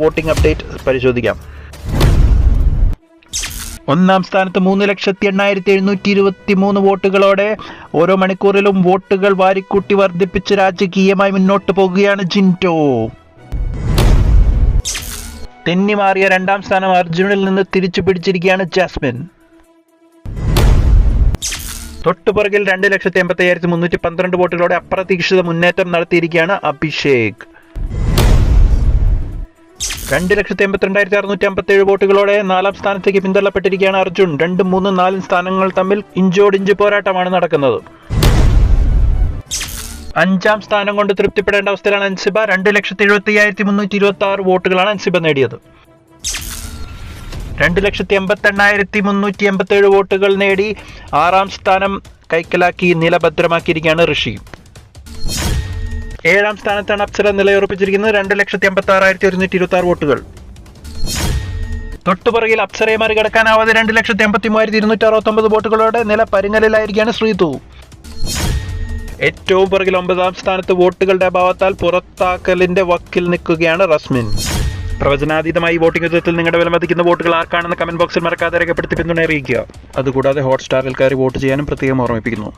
Voting update പരിശോധിക്കാം. ഒന്നാം സ്ഥാനത്ത് 3,08,723 വോട്ടുകളോടെ ഓരോ മണിക്കൂറിലും വോട്ടുകൾ വാരിക്കൂട്ടി വർദ്ധിപ്പിച്ച് രാജകീയമായി മുന്നോട്ട് പോകുകയാണ് ജിൻറ്റോ. തെന്നിമാറിയ രണ്ടാം സ്ഥാനം അർജുനിൽ നിന്ന് തിരിച്ചു പിടിച്ചിരിക്കുകയാണ് ജാസ്മിൻ. തൊട്ടുപുറകിൽ 2,85,312 വോട്ടുകളോടെ അപ്രതീക്ഷിത മുന്നേറ്റം നടത്തിയിരിക്കുകയാണ് അഭിഷേക്. 2,82,657 വോട്ടുകളോടെ നാലാം സ്ഥാനത്തേക്ക് പിന്തള്ളപ്പെട്ടിരിക്കുകയാണ് അർജുൻ. 2, 3, 4 സ്ഥാനങ്ങൾ തമ്മിൽ ഇഞ്ചോടിഞ്ച് പോരാട്ടമാണ് നടക്കുന്നത്. അഞ്ചാം സ്ഥാനം കൊണ്ട് തൃപ്തിപ്പെടേണ്ട അവസ്ഥയിലാണ് അൻസിബ. 2,75,326 വോട്ടുകളാണ് അൻസിബ നേടിയത്. 2,88,387 വോട്ടുകൾ നേടി ആറാം സ്ഥാനം കൈക്കലാക്കി നില ഭദ്രമാക്കിയിരിക്കുകയാണ് ഋഷി. ഏഴാം സ്ഥാനത്താണ് അപ്സര നിലയുറപ്പിച്ചിരിക്കുന്നത്. 2,86,126 വോട്ടുകൾ. തൊട്ടുപുറകിൽ അപ്സരയെ മറികടക്കാനാവാതെ 2,83,269 വോട്ടുകളോടെ നില പരുങ്ങലിലായിരിക്കുകയാണ് ശ്രീതു. ഏറ്റവും പുറകിൽ 9ാം സ്ഥാനത്ത് വോട്ടുകളുടെ അഭാവത്താൽ പുറത്താക്കലിന്റെ വക്കിൽ നിൽക്കുകയാണ് റസ്മിൻ. പ്രവചനാതീതമായി വോട്ടിംഗ് യുദ്ധത്തിൽ നിങ്ങളുടെ വിലമതിക്കുന്ന വോട്ടുകൾ ആർക്കാണെന്ന് കമന്റ് ബോക്സിൽ മറക്കാതെ രേഖപ്പെടുത്തി പിന്തുണ അറിയിക്കുക. അതുകൂടാതെ ഹോട്ട്സ്റ്റാറിൽ കയറി വോട്ട് ചെയ്യാനും പ്രത്യേകം ഓർമ്മിപ്പിക്കുന്നു.